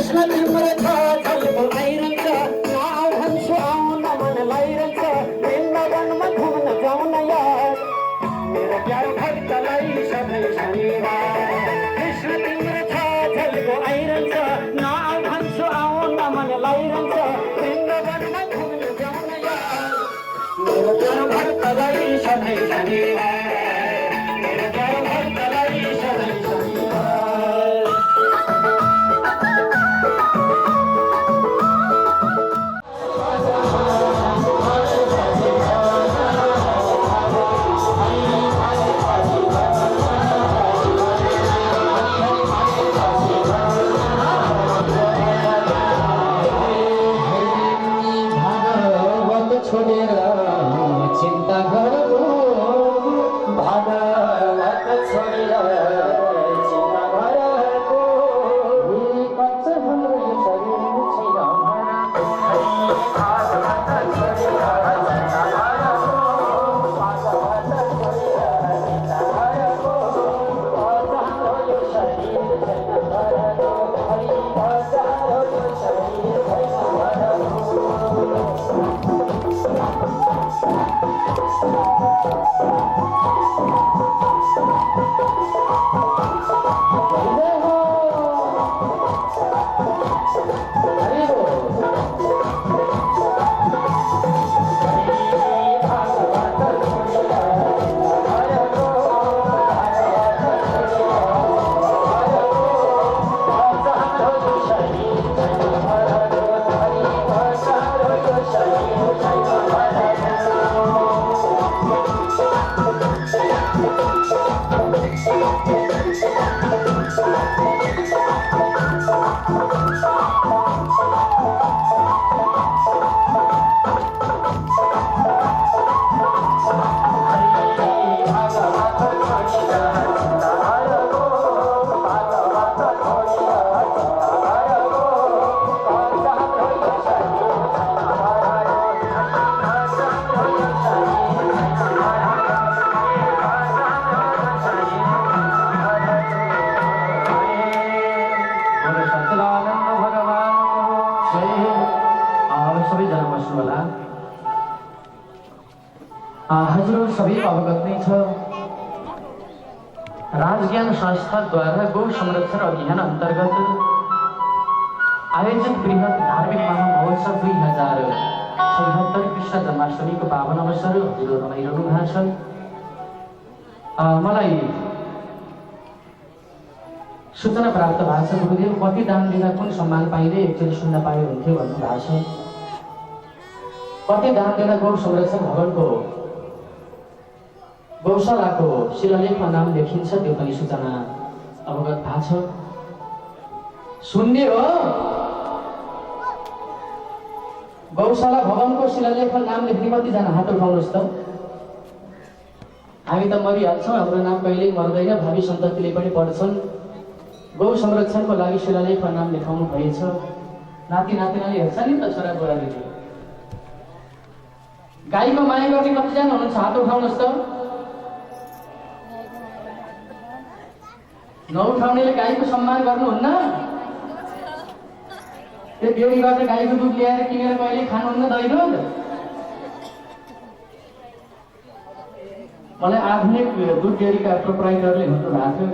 कृष्ण तिम्रो छ झल्को आइरहन्छ नाउ भन्छु आउन मन लाइरहन्छ वृन्दावनमा घुम्न जाउन यार मेरो प्यारो भक्तलाई सधैँ शनिबार कृष्ण तिम्रो छ झल्को आइरहन्छ नाउ भन्छु आउन मन लाइरहन्छ वृन्दावनमा घुम्न जाउन यार मेरो प्यारो भक्तलाई सधैँ शनिबार मेरो प्यारो भक्तलाई सधैँ हजुर सबै अवगत नै छ। राजज्ञान संस्थाद्वारा गौ संरक्षण अभियान अन्तर्गत आयोजित बृहत धार्मिक महामहोत्सव 2076 कृष्ण जन्माष्टमीको पावन अवसर हजुर रमाइरहनु भएको छ। मलाई सूचना प्राप्त भएको छ गुरुदेव कति दान दिँदा कुन सम्मान पाइँदै एकचोटि सुन्न पाए हुन्थ्यो भन्नुभएको छ। कति दान दिँदा गौ संरक्षण भवनको गौशालाको शिलालेखमा नाम लेखिन्छ त्यो पनि सूचना अवगत भएको छ। सुन्ने हो गौशाला भवनको शिलालेखमा नाम लेख्ने कतिजना हात उठाउनुहोस् त। हामी त मरिहाल्छौँ, हाम्रो नाम कहिल्यै मर्दैन, भावी सन्ततिले पनि पढ्छन्। गौ संरक्षणको लागि शिलालेखमा नाम लेखाउनु भएछ। नाति नातिनाले हेर्छ नि त छोरा बुहारीले। गाईको माया गर्ने कतिजना हुनुहुन्छ हात उठाउनुहोस् त। नउठाउनेले गाईको सम्मान गर्नुहुन्न। त्यो डेरीबाट गाईको दुध ल्याएर किनेर कहिले खानुहुन्न दही दुध। मलाई आधुनिक दुध डेरीका प्रोप्राइटरले भन्नुभएको थियो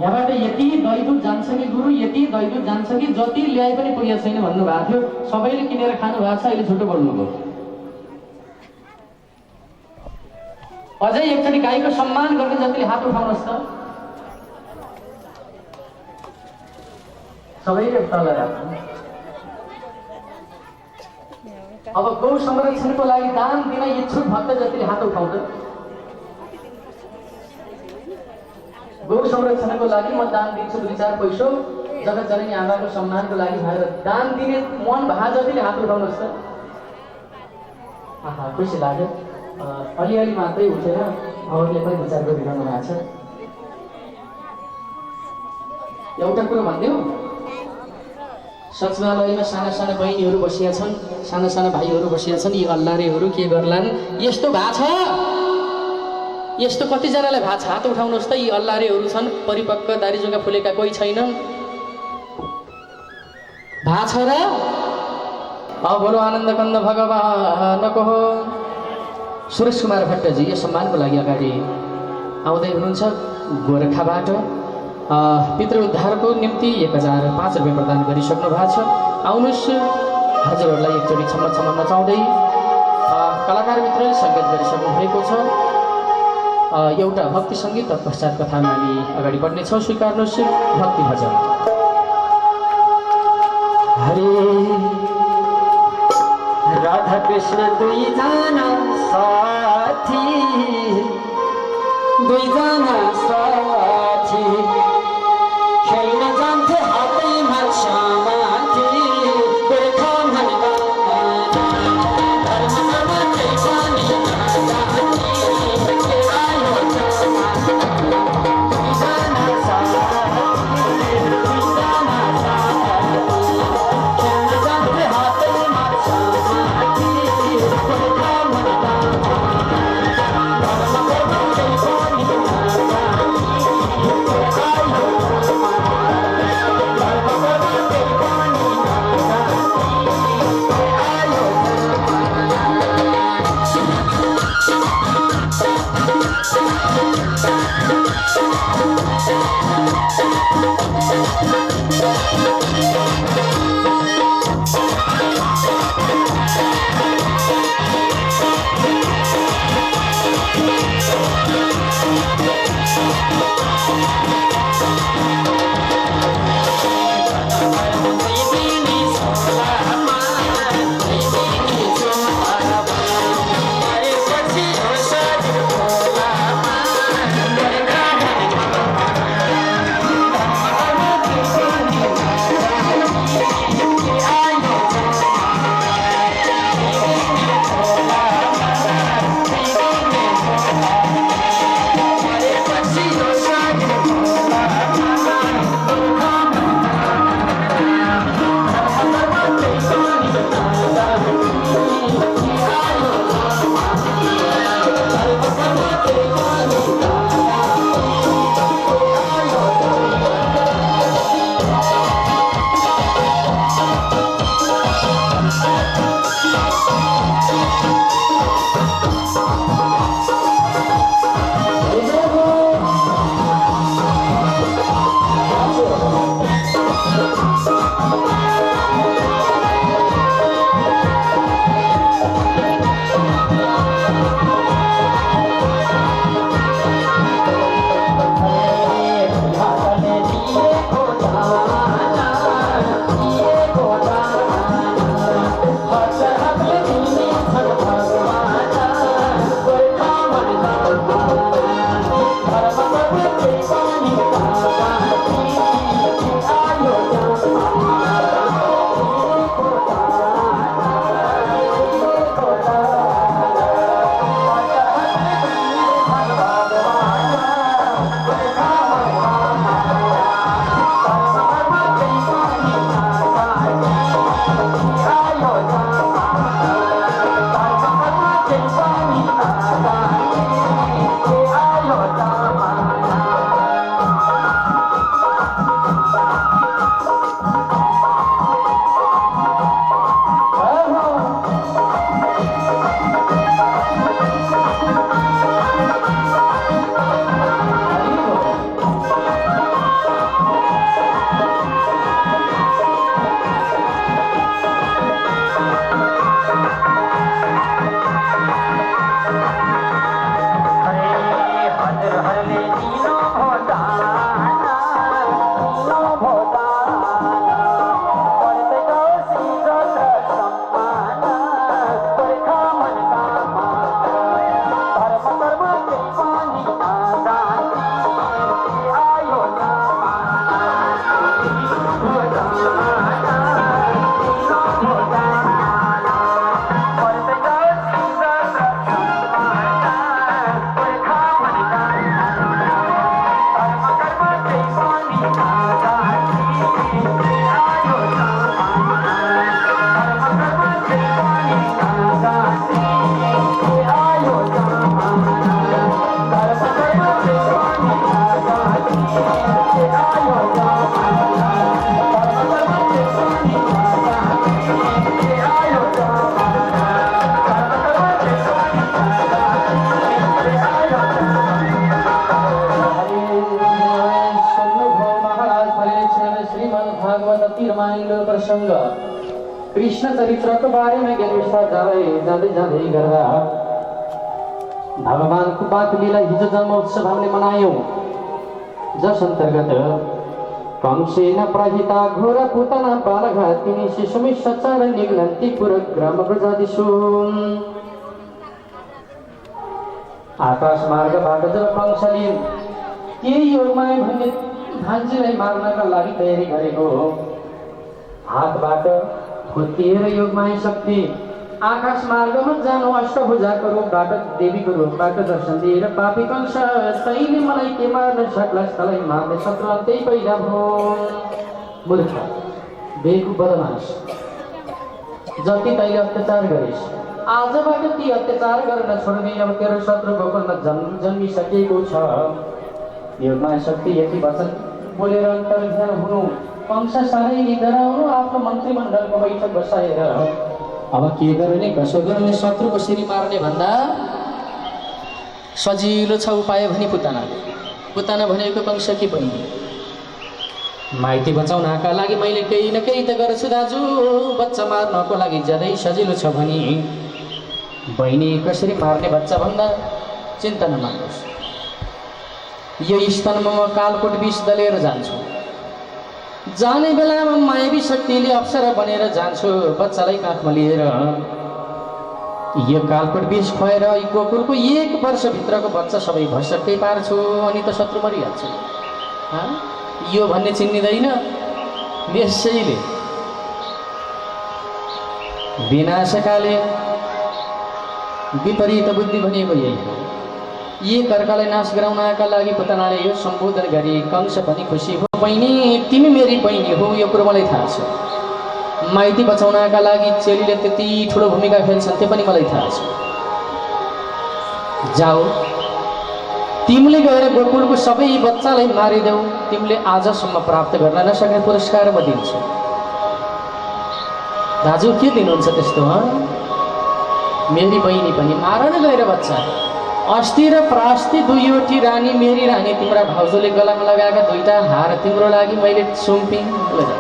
यहाँबाट यति दही दुध जान्छ कि गुरु, यति दही दुध जान्छ कि जति ल्याए पनि पुगेको छैन भन्नुभएको थियो। सबैले किनेर खानु भएको छ, अहिले झुटो बोल्नुभयो। अझै एकचोटि गाईको सम्मान गर्ने जतिले हात उठाउनुहोस् त। सबैले तल राख्नु। अब गौ संरक्षणको लागि दान दिन इच्छुक भक्त जतिले हात उठाउँछ। गौ संरक्षणको लागि म दान दिन्छु 2-4 पैसो जगत जननी आमाको सम्मानको लागि भनेर दान दिने मन भए जतिले हात उठाउनुहोस् त। खुसी लाग्यो। अलिअलि मात्रै उठेर अरूले पनि विचार गरिरहनु भएको छ। एउटा कुरो भनिदेऊ, सचिवालयमा साना साना बहिनीहरू बसिया छन्, साना साना भाइहरू बसिया छन्। यी अल्लारेहरू के गर्लान्? यस्तो भएको छ। यस्तो कतिजनालाई भएको छ हात उठाउनुहोस् त। यी अल्लारेहरू छन्, परिपक्व दारीजुङ्गा फुलेका कोही छैनन्। थाहा छ र? अब बोलो आनन्द कन्द भगवानको हो। सुरेश कुमार भट्टजी यो सम्मानको लागि अगाडि आउँदै हुनुहुन्छ। गोरखाबाट पितृ उद्धारको निम्ति 1005 रुपियाँ प्रदान गरिसक्नु भएको छ। आउनुहोस् हजुरहरूलाई एकचोटि क्षमा नचाउँदै कलाकार मित्रले सङ्गीत गरिसक्नु भएको छ। एउटा भक्ति सङ्गीत तत्पश्चात कथामा हामी अगाडि बढ्नेछौँ। स्वीकार्नुहोस् भक्ति भजन। हरे राधा कृष्ण दुईजना साथी, दुईजना साथी खेल्न जान्थे हातैमा समाथि। गोर्खा भनेका धर्ममा केही पनि नजानी, के आयो समाथि। दुईजना साथी, दुईजना साथी खेल्न जान्थे हातैमा समाथि। गोर्खा भनेका धर्ममा केही पनि नजानी, के आयो कृष्ण चरित्रको बारेमा ज्ञान विस्तार जाँदै जाँदै गर्दा भगवानको बाँकलीला हिजो जन्म उत्सव हामीले मनायौँ, जस अन्तर्गत कंसेन प्रहिता घोर पुतना बालघातिनी शिशुमि सचार निघ्नन्ति पुरग्राम प्रजादिषु। आकाश मार्गबाट जब कंसले केही योगमाया भन्ने भान्जीलाई मार्नका लागि तयारी गरेको, हातबाट फुत्तिएर योगमाया शक्ति आकाश मार्गमा जानु अष्टभुजाको रूपबाट देवीको रूपबाट दर्शन दिएर पापी कंस तैँले मलाई के मार्न सक्लास, तँलाई मार्ने शत्रु अन्तै पैदा भयो। मूर्ख बेकु बदमास, जति तैँले अत्याचार गरिस् आजबाट ती अत्याचार गर्न छोड्ने। अब तेरो शत्रु गोकुलमा जन्मिसकेको छ। योगमाया शक्ति यति वचन बोलेर अन्तर्ध्यान हुनु, कंस साह्रै डराउनु, आफ्नो मन्त्रीमण्डलको बैठक बसाएर अब के गर्ने कसो गर्ने, शत्रुको शिरी मार्ने भन्दा सजिलो छ उपाय भनी पुताना भनेको कंसकी बहिनी। माइती बचाउनका लागि मैले केही न केही त गर्छु दाजु, बच्चा मार्नको लागि ज्यादै सजिलो छ भनी बहिनी कसरी मार्ने बच्चा भन्दा चिन्ता नमान्नुहोस्, यो स्तनमा म कालकोट विष दलेर जान्छु। जाने बेलामा मायावी शक्तिले अप्सरा बनेर जान्छु, बच्चालाई काखमा लिएर यो कालकोट विष खुवाएर गोकुलको 1 वर्षभित्रको बच्चा सबै भसक्कै पार्छु, अनि त शत्रु मरिहाल्छ। यो भन्ने चिन्निँदैन, यसैले विनाशकाले विपरीत बुद्धि भनेको यही हो। एक अर्कालाई नाश गराउनका लागि पुतनाले यो सम्बोधन गरी कंस पनि खुसी हो। बहिनी तिमी मेरी बहिनी हो, यो कुरो मलाई थाहा छ। माइती बचाउनका लागि चेलीले त्यति ठुलो भूमिका खेल्छन् त्यो पनि मलाई थाहा छ। जाऊ तिमीले गएर गोकुलको सबै बच्चालाई मारिदेऊ, तिमीले आजसम्म प्राप्त गर्न नसक्ने पुरस्कार म दिन्छु। दाजु के दिनुहुन्छ त्यस्तो? मेरी बहिनी पनि मार न गएर बच्चा। अस्ति र प्रास्ति दुईवटी रानी, मेरी रानी तिम्रा भाउजूले गलामा लगाएका 2टा हार तिम्रो लागि मैले सुम्पिङ लगा।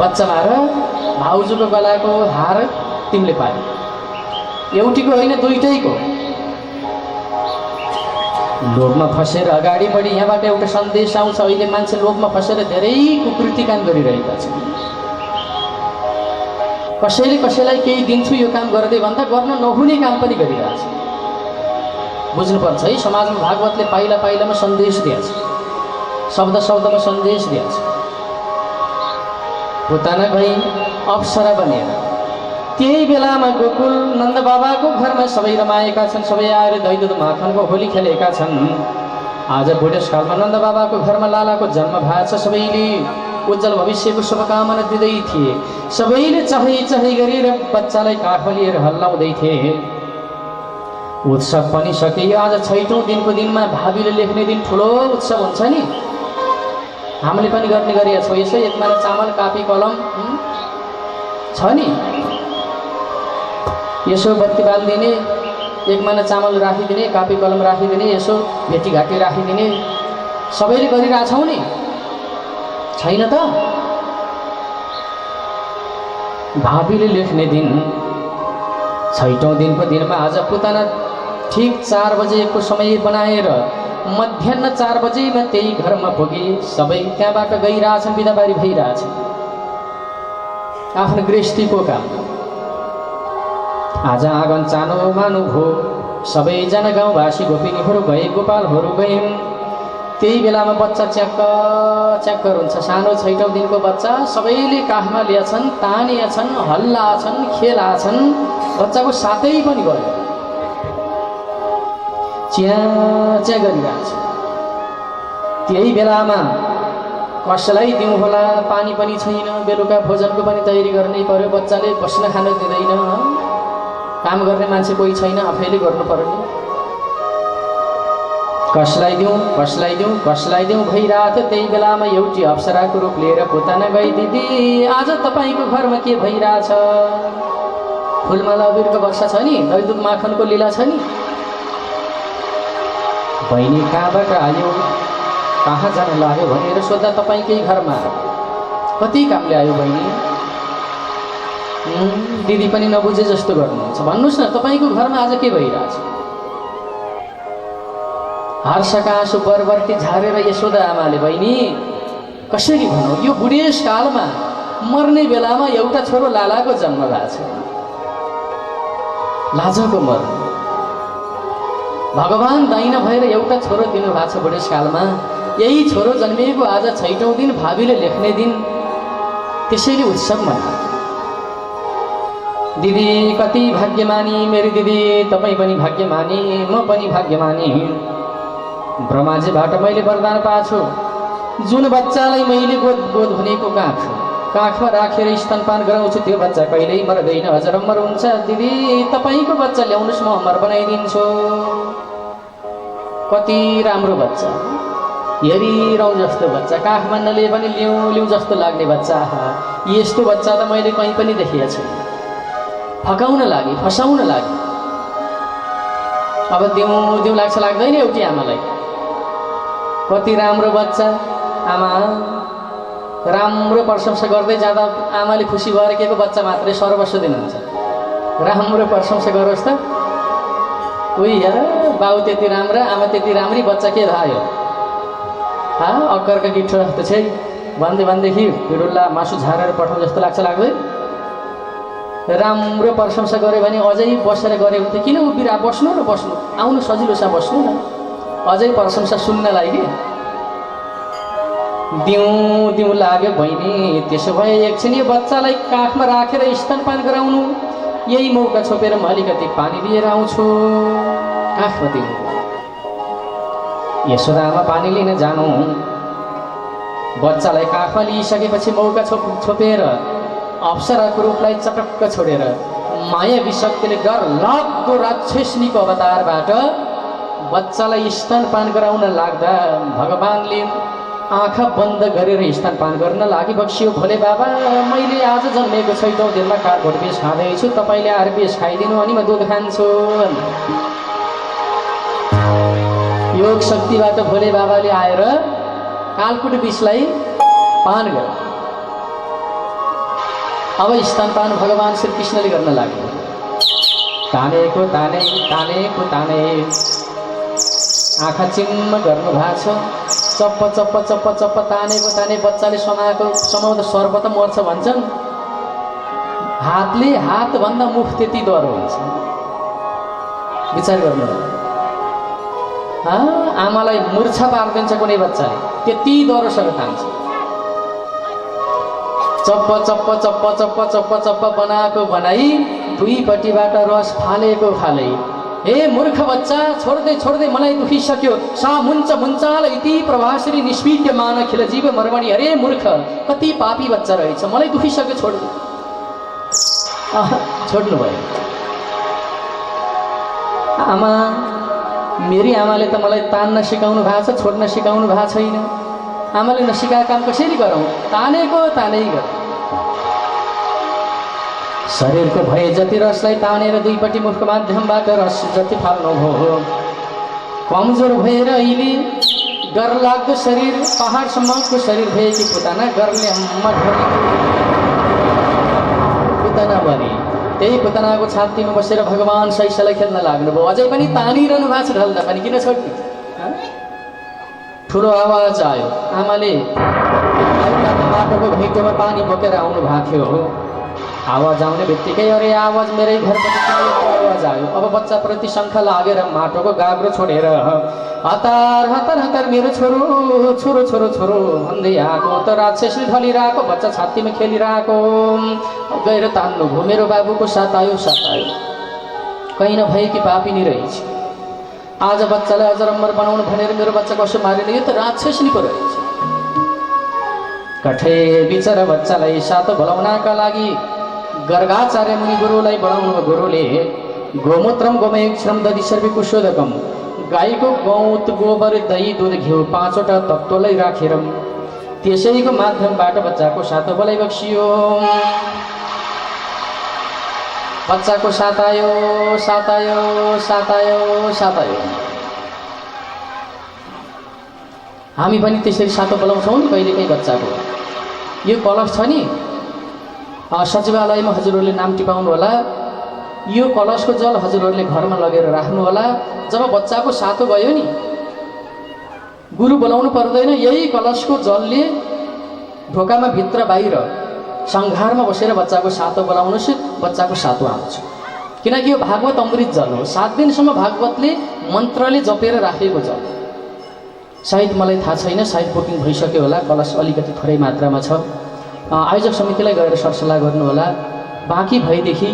बच्चा मार, भाउजूको गलाको हार तिमीले पाए, एउटीको होइन 2टैको। लोभमा फसेर अगाडि बढी। यहाँबाट एउटा सन्देश आउँछ, अहिले मान्छे लोभमा फसेर धेरै कुकृति काम गरिरहेका छन्। कसैले कसैलाई केही दिन्छु यो काम गर्दै भन्दा गर्न नहुने काम पनि गरिरहेछ। बुझ्नुपर्छ है, समाजमा भागवतले पाइला पाइलामा सन्देश दिएछ, शब्द शब्दमा सन्देश दिएछ। पुतना भई अप्सरा बनेर त्यही बेलामा गोकुल नन्द बाबाको घरमा सबै रमाएका छन्, सबै आएर दही दुध माखनको होली खेलेका छन्। आज बुढेसकालमा नन्द बाबाको घरमा लालाको जन्म भएको छ। सबैले उज्जवल भविष्यको शुभकामना दिँदै थिए, सबैले चाहै गरेर बच्चालाई काखमा लिएर हल्लाउँदै थिए। उत्सव पनि सकियो। आज 6औं दिनको दिनमा भावीले लेख्ने दिन ठुलो उत्सव हुन्छ नि, हामीले पनि गर्ने गरेका छौँ। यसो एकमाना चामल कापी कलम छ नि, यसो बत्ती बालिदिने, एकमाना चामल राखिदिने, कापी कलम राखिदिने, यसो भेटीघाटी राखिदिने, सबैले गरिरहेछौँ नि, छैन त? भावीले लेख्ने दिन 6औं दिनको दिनमा आज पुतना ठीक 4 बजेको समय बनाएर मध्याह 4 बजेमा त्यही घरमा पुगे। सबै त्यहाँबाट गइरहेछन्, बिदाबारी भइरहेछन् आफ्नो गृहस्थीको काम। आज आँगन चानो मानु भो, सबैजना गाउँवासी गोपिनीहरू गए, गोपालहरू गए। त्यही बेलामा बच्चा च्याक्क हुन्छ, सानो 6औं दिनको बच्चा। सबैले काखमा लिएछन्, तानिएछन्, हल्लाछन्, खेलाछन्। बच्चाको साथै पनि गयो, च्या गरिरहेछ। त्यही बेलामा कसलाई दिउँ होला, पानी पनि छैन, बेलुका भोजनको पनि तयारी गर्नै पर्यो। बच्चाले बस्न खान दिँदैन, काम गर्ने मान्छे कोही छैन, आफैले गर्नुपर्ने। कसलाई दिउँ भइरहेको थियो। त्यही बेलामा एउटी अप्सराको रूप लिएर पुतना गई, दिदी आज तपाईँको घरमा के भइरहेछ? फुलमाला अबिरको वर्षा छ नि, दही दुध माखनको लीला छ नि। बहिनी कहाँबाट आयो, कहाँ जान लाग्यो भनेर सोद्धा तपाईँकै घरमा कति कामले आयो बहिनी? दिदी पनि नबुझे जस्तो गर्नुहुन्छ। भन्नुहोस् न तपाईँको घरमा आज के भइरहेछ? हर्षका आँसु बरबर्ती झारेर यशोदा आमाले बहिनी कसरी भनौँ, यो बुढेसकालमा मर्ने बेलामा एउटा छोरो लालाको जन्म भएको छ। लाजको मर्नु, भगवान दाइना भएर एउटा छोरो दिनुभएको छ बुढेसकालमा। यही छोरो जन्मिएको आज 6औं दिन, भावीले लेख्ने दिन, त्यसैले उत्सव मना। दिदी कति भाग्यमानी, मेरी दिदी तपाईँ पनि भाग्यमानी, म पनि भाग्यमानी। ब्रह्माजीबाट मैले वरदान पाछु, जुन बच्चालाई मैले गोद हुनेको काखमा राखेर स्तनपान गराउँछु त्यो बच्चा कहिल्यै मर्दैन, हजुर अमर हुन्छ। दिदी तपाईँको बच्चा ल्याउनुहोस्, म अमर बनाइदिन्छु। कति राम्रो बच्चा, हेरिरहँ जस्तो बच्चा, काखमा नलिए पनि लिउँ जस्तो लाग्ने बच्चा। यस्तो बच्चा त मैले कहीँ पनि देखेको छैन। फकाउन लागि, फसाउन लागि। अब दिउँ लाग्छ लाग्दैन एउटी आमालाई? कति राम्रो बच्चा। आमा राम्रो प्रशंसा गर्दै जाँदा आमाले खुसी भएर के को बच्चा मात्रै सर्वस्व दिनुहुन्छ। राम्रो प्रशंसा गरोस् त। उही हेर, बाउ त्यति राम्रा, आमा त्यति राम्री, बच्चा के भयो? अक्करका गिठो जस्तो छै भन्दैदेखि हिडुल्ला मासु झारेर पठाउँ जस्तो लाग्छ लाग्दैन? राम्रो प्रशंसा गऱ्यो भने अझै बसेर गऱ्यो भने त किन उभिरा बस्नु न, बस्नु आउनु सजिलो छ, बस्नु न, अझै प्रशंसा सुन्नलाई के दिउँ लाग्यो बहिनी। त्यसो भए एकछिन यो बच्चालाई काखमा राखेर स्तनपान गराउनु, यही मौका छोपेर म अलिकति पानी लिएर आउँछु। काखमा दिउँ, यशोदामा पानी लिन जानु। बच्चालाई काखमा लिइसकेपछि मौका छोपेर अप्सराको रूपलाई चटक्क छोडेर माया विशक्तिले डरलाग्दो राक्षसनीको अवतारबाट बच्चालाई स्तनपान गराउन लाग्दा भगवानले आँखा बन्द गरेर स्तनपान गर्न लागि बक्सियो। भोले बाबा, मैले आज जन्मेको 6औं दिनमा कालकोट विष खाँदैछु, तपाईँले आएर विष खाइदिनु अनि म दुध खान्छु। योग शक्तिबाट भोले बाबाले आएर कालकोट विषलाई पान गरे। अब स्तनपान भगवान श्री कृष्णले गर्न लाग्यो। तानेको ताने आँखा चिम्म गर्नु भएको छ। चप्प ताने बच्चाले समाउँदा सर्प त मर्छ भन्छन्। हातभन्दा मुख त्यति डह्रो हुन्छ। विचार गर्नु, आमालाई मूर्छा पारिदिन्छ कुनै बच्चाले, त्यति डह्रोसँग तान्छ। चप्प बनाएको बनाई, दुईपट्टिबाट रस फालेको फालै। हे मूर्ख बच्चा, छोड्दै मलाई दुखिसक्यो। सा मुञ्चाल इति प्रभाश्री निष्पीड्य मान खिल जीव मर्मणी। अरे मूर्ख, कति पापी बच्चा रहेछ, मलाई दुखिसक्यो, छोड्नु भयो। आमा, मेरी आमाले त मलाई तान्न सिकाउनु भएको छ, छोड्न सिकाउनु भएको छैन। आमाले नसिकाएको काम कसरी गरौँ? तानेको तानै गर। शरीरको भए जति रसलाई तानेर दुईपट्टि मुखको माध्यमबाट रस जति फाल्नु भयो। कमजोर भएर अहिले डरलाग्दो शरीर, पहाडसम्मको शरीर भएकी पुताना गर्ने पुतना बने। त्यही पुतनाको छातीमा बसेर भगवान शैशलाई खेल्न लाग्नुभयो। अझै पनि तानिरहनु भएको छ, ढल्दा पनि किन छोड्नु? ठुलो आवाज आयो। आमाले माटोको घैँटोमा पानी बोकेर आउनु भएको थियो। आवाज आउने बित्तिकै अरे आवाज मेरै घरबाट आवाज आयो। अब बच्चाप्रति शङ्का लागेर माटोको गाग्रो छोडेर हतार मेरो छोरो भन्दै आएको त राक्षसले ढलिरहेको बच्चा छातीमा खेलिरहेको। गएर तान्नु भयो। मेरो बाबुको साथ आयो। कहीँ नभएकी पापिनी रहेछ। आज बच्चालाई अझ रम्बर बनाउनु भनेर मेरो बच्चा कसो मारिने? यो त राक्षसनी पो रहेछ। कठे बिचरा बच्चालाई सातो भलाउनका लागि गर्गाचार्य मुनि गुरुलाई बनाउनु। गुरुले गोमूत्रम गोमयक्षरम दधि सर्वे कुशोदकम, गाईको गौत गोबर दही दुध घिउ 5वटा तत्त्वलाई राखेर त्यसैको माध्यमबाट बच्चाको सातो बलाई बक्सियो। बच्चाको साथ आयो। हामी पनि त्यसरी सातो बोलाउँछौँ नि कहिलेकाहीँ बच्चाको। यो कलश छ नि, सचिवालयमा हजुरहरूले नाम टिपाउनु होला। यो कलशको जल हजुरहरूले घरमा लगेर राख्नु होला। जब बच्चाको सातो भयो नि, गुरु बोलाउनु पर्दैन, यही कलशको जलले ढोकामा भित्र बाहिर सङ्घारमा बसेर बच्चाको सातो बोलाउनुहोस्, बच्चाको सातो आउँछ। किनकि यो भागवत अमृत जल हो। 7 दिनसम्म भागवतले मन्त्रले जपेर राखेको जल। सायद मलाई थाहा छैन, सायद बुकिङ भइसक्यो होला, कलश अलिकति थोरै मात्रामा छ। आयोजक समितिलाई गएर सरसल्लाह गर्नु होला। बाँकी भएदेखि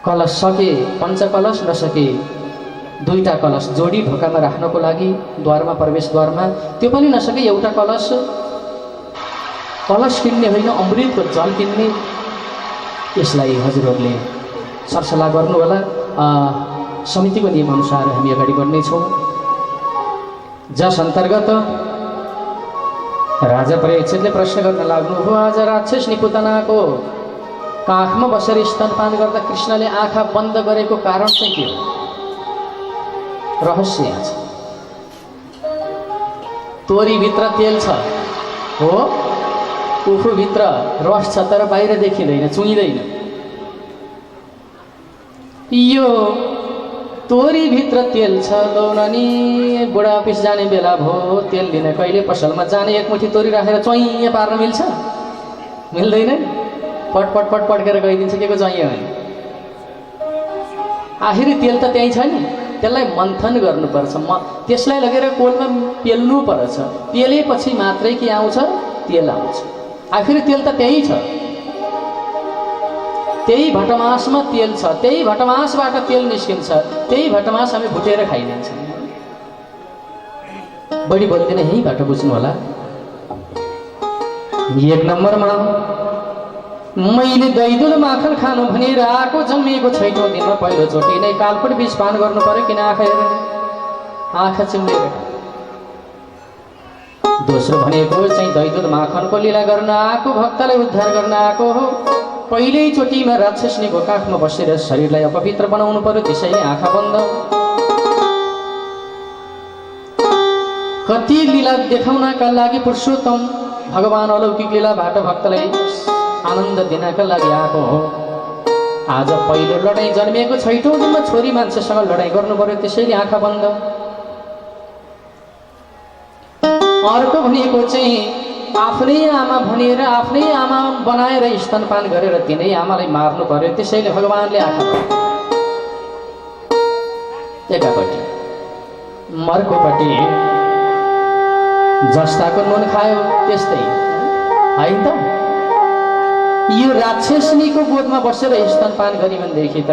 कलश सके पञ्चकलश, नसके 2टा कलश जोडी ढोकामा राख्नको लागि द्वारमा, प्रवेशद्वारमा, त्यो पनि नसके एउटा कलश किन्ने होइन, अमृतको जल किन्ने। यसलाई हजुरहरूले सरसल्लाह गर्नु होला। समितिको नियमअनुसार हामी अगाडि बढ्नेछौँ। जस अन्तर्गत राजा परीक्षितले प्रश्न गर्न लाग्नुभयो, आज राक्षस निपुतनाको काखमा बसेर स्तनपान गर्दा कृष्णले आँखा बन्द गरेको कारण चाहिँ के हो? रहस्य छ। तोरीभित्र तेल छ हो, उखुभित्र रस छ, तर बाहिर देखिँदैन, चुइँदैन। यो तोरीभित्र तेल छ, लौनानी बुढा अफिस जाने बेला भयो, तेल लिन कहिले पसलमा जाने, एक मुठी तोरी राखेर चुइँ पार्न मिल्छ? मिल्दैन। पट पट पट पड्केर गइदिन्छ, के को चाहियो भने आखिरी तेल त त्यहीँ छ नि, त्यसलाई मन्थन गर्नुपर्छ। त्यसलाई लगेर कोलमा पेल्नु पर्छ। पेलेपछि मात्रै के आउँछ? तेल आउँछ। आखिर तेल त त्यही छ, त्यही भटमासमा तेल छ, त्यही भटमासबाट तेल निस्किन्छ, त्यही भटमास हामी भुटेर खाइदिन्छौँ। बढी बोल्दैन, यहीँबाट बुझ्नु होला। 1 नम्बरमा मैले दही दुध माखन खानु भनेर आएको, जन्मिएको 6औं दिनमा पहिलोचोटि नै कालकोट विष पान गर्नु पर्यो। किन? आँखा चिम्लेर। दोस्रो भनेको चाहिँ दही दुध माखनको लीला गर्न आएको, भक्तलाई उद्धार गर्न आएको हो। पहिल्यैचोटिमा राक्षसनीको काखमा बसेर शरीरलाई अपवित्र बनाउनु पर्यो, त्यसैले आँखा बन्द। कति लीला देखाउनका लागि पुरुषोत्तम भगवान अलौकिक लीलाबाट भक्तलाई आनन्द दिनका लागि आएको हो। आज पहिलो लडाईँ, जन्मिएको 6औं दिनमा छोरी मान्छेसँग लडाईँ गर्नु पर्यो, त्यसैले आँखा बन्द। अर्को भनेको चाहिँ आफ्नै आमा भनेर आफ्नै आमा बनाएर स्तनपान गरेर तिनै आमालाई मार्नु पर्यो, त्यसैले भगवानले आँखा बन्द। एकापट्टि मर्कोपट्टि जस्ताको नुन खायो त्यस्तै होइन त। यो राक्षसनीको गोदमा बसेर स्तनपान गरी भनेदेखि त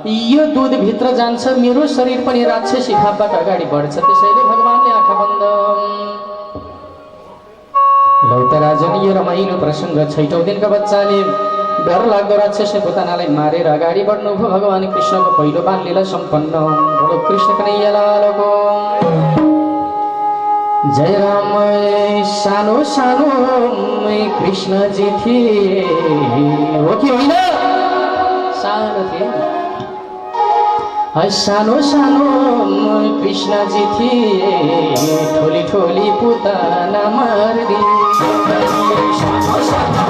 यो दूध भित्र जान्छ, मेरो शरीर पनि राक्षसी खापबाट अगाडि बढ्छ, त्यसैले भगवानले आँखा बन्द। लौ त राजन, यो रमाइलो प्रसङ्ग 6औं दिनका बच्चाले डर लाग्दो राक्षसी पुतनालाई मारेर अगाडि बढ्नुभयो। भगवान कृष्णको पहिलो बाल लीला सम्पन्न। बोलो कृष्ण कन्हैया लालको जय। राम सानो सानो कृष्णजी थिए, हो कि होइन? सानो थिए, सानो सानो कृष्णजी थिए, ठोली ठोली पुतना मार्दी। सानो सानो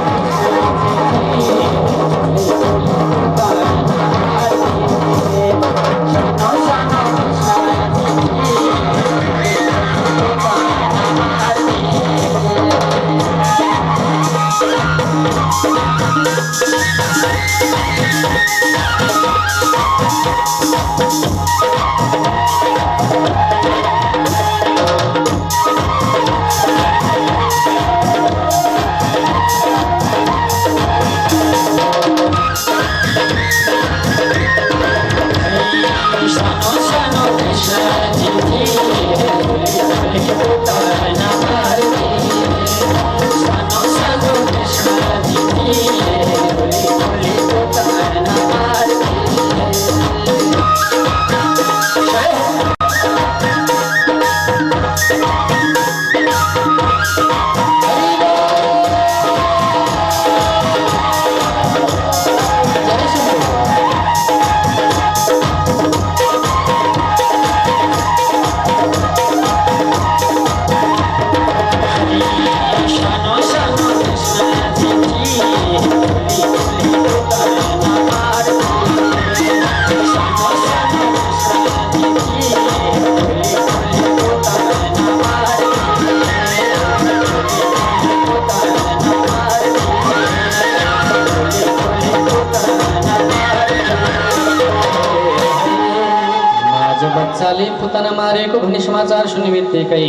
आज बच्चाले पुतना मारेको भन्ने समाचार सुन्ने बित्तिकै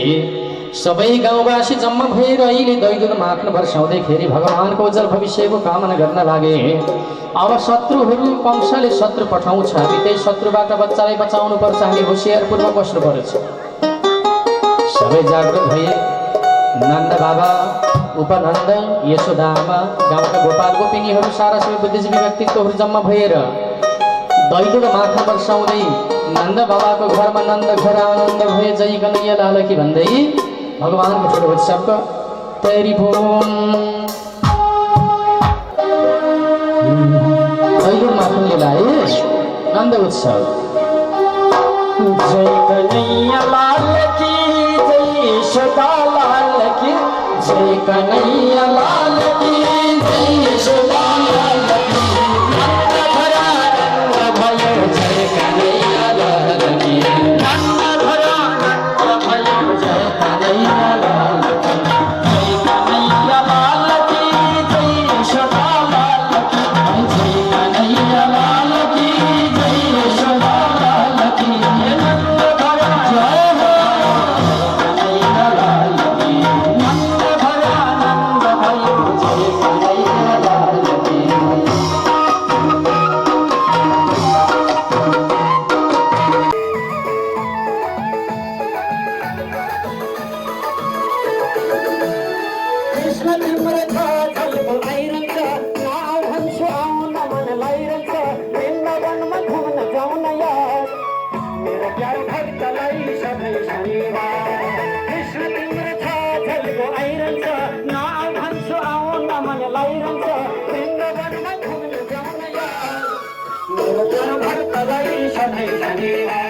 सबै गाउँवासी जम्मा भएर अहिले दैदुन माख्न वर्षाउँदैखेरि भगवानको उज्जवल भविष्यको कामना गर्न लागे। अब शत्रुहरू कंसले शत्रु पठाउँछ, हामी त्यही शत्रुबाट बच्चालाई बचाउनु पर्छ, हामी होसियारपूर्वक बस्नु पर्छ। सबै जागृत भए। नन्द बाबा, उपनन्द, यशोदामा, गाउँका गोपाल गोपिनीहरू सारा सबै बुद्धिजीवी व्यक्तित्वहरू जम्मा भएर दैदुन माख्न वर्षाउँदै नन्द बाबाको घरमा नन्द घर आनन्द भए जय कन्हैया लाल की भन्दै भगवानको ठुलो उत्सवको तयारी भोन। दैदुन माख्न लिलाए नन्द उत्सव। जय कन्हैया लाल की, जय यशोदा लाल की, जय कन्हैया लाल की, जय यशोदा लाल की। नंद भरा नंद भयो जय कन्हैया लाल की, नंद भरा नंद भयो जय कन्हैया लाल की। जय कन्हैया लाल की, जय यशोदा लाल की, जय कन्हैया लाल की, जय यशोदा लाल की। नंद भरा जय हो कन्हैया लाल की, नंद भरा नंद भयो जय कन्हैया लाल की। कृष्ण तिम्रो छलको आइरहन्छ, नाउ भन्छु आउन मन लाइरहन्छ, वृन्दावनमा घुम्न जाउन यार, मेरो प्यारो भक्तलाई सधैँ शनिबार। कृष्ण तिम्रो छलको आइरहन्छ, नाउ भन्छु आउन मन लाइरहन्छ, वृन्दावनमा घुम्न जाउन यार, मेरो प्यारो भक्तलाई सधैँ शनिबार।